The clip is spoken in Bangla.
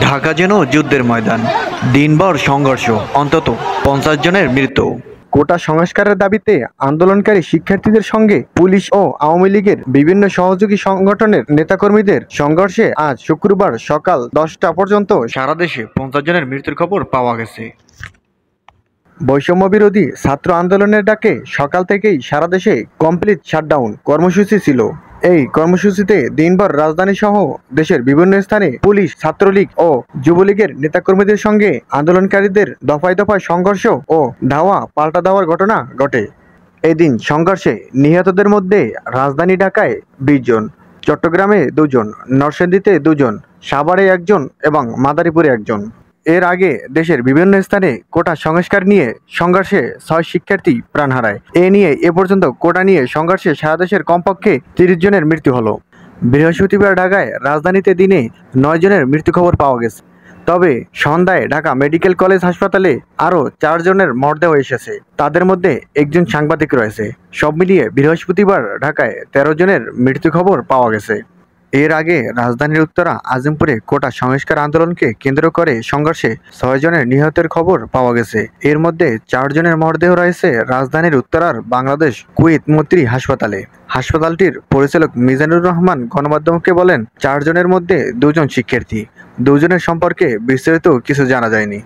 ঢাকা যেন যুদ্ধের ময়দান। দিনভর সংঘর্ষ, অন্তত 50 জনের মৃত্যু। কোটা সংস্কারের দাবিতে আন্দোলনকারী শিক্ষার্থীদের সঙ্গে পুলিশ ও আওয়ামী লীগের বিভিন্ন সহযোগী সংগঠনের নেতাকর্মীদের সংঘর্ষে আজ শুক্রবার সকাল 10টা পর্যন্ত সারা দেশে 50 জনের মৃত্যুর খবর পাওয়া গেছে। বৈষম্য বিরোধী ছাত্র আন্দোলনের ডাকে সকাল থেকেই সারা দেশে কমপ্লিট শাটডাউন কর্মসূচি ছিল। এই কর্মসূচিতে দিনভর রাজধানী সহ দেশের বিভিন্ন স্থানে পুলিশ, ছাত্রলীগ ও যুবলীগের নেতাকর্মীদের সঙ্গে আন্দোলনকারীদের দফায় দফায় সংঘর্ষ ও ধাওয়া পাল্টা দেওয়ার ঘটনা ঘটে। এদিন সংঘর্ষে নিহতদের মধ্যে রাজধানী ঢাকায় 20 জন, চট্টগ্রামে 2 জন, নরসিংদীতে 2 জন, সাভারে 1 জন এবং মাদারীপুরে 1 জন। এর আগে দেশের বিভিন্ন স্থানে কোটা সংস্কার নিয়ে সংঘর্ষে 6 শিক্ষার্থী প্রাণ হারায়। এ নিয়ে এ পর্যন্ত কোটা নিয়ে সংঘর্ষে সারা দেশের কমপক্ষে 30 জনের মৃত্যু হলো। বৃহস্পতিবার ঢাকায় রাজধানীতে দিনে 9 জনের মৃত্যু খবর পাওয়া গেছে। তবে সন্ধ্যায় ঢাকা মেডিকেল কলেজ হাসপাতালে আরও 4 জনের মরদেহ এসেছে। তাদের মধ্যে একজন সাংবাদিক রয়েছে। সব মিলিয়ে বৃহস্পতিবার ঢাকায় 13 জনের মৃত্যু খবর পাওয়া গেছে। এর আগে রাজধানীর উত্তরা আজিমপুরে কোটা সংস্কার আন্দোলনকে কেন্দ্র করে সংঘর্ষে 6 জনের নিহতের খবর পাওয়া গেছে। এর মধ্যে 4 জনের মরদেহ রয়েছে রাজধানীর উত্তরার বাংলাদেশ কুয়েত মৈত্রী হাসপাতালে। হাসপাতালটির পরিচালক মিজানুর রহমান গণমাধ্যমকে বলেন, 4 জনের মধ্যে 2 জন শিক্ষার্থী। 2 জনের সম্পর্কে বিস্তারিত কিছু জানা যায়নি।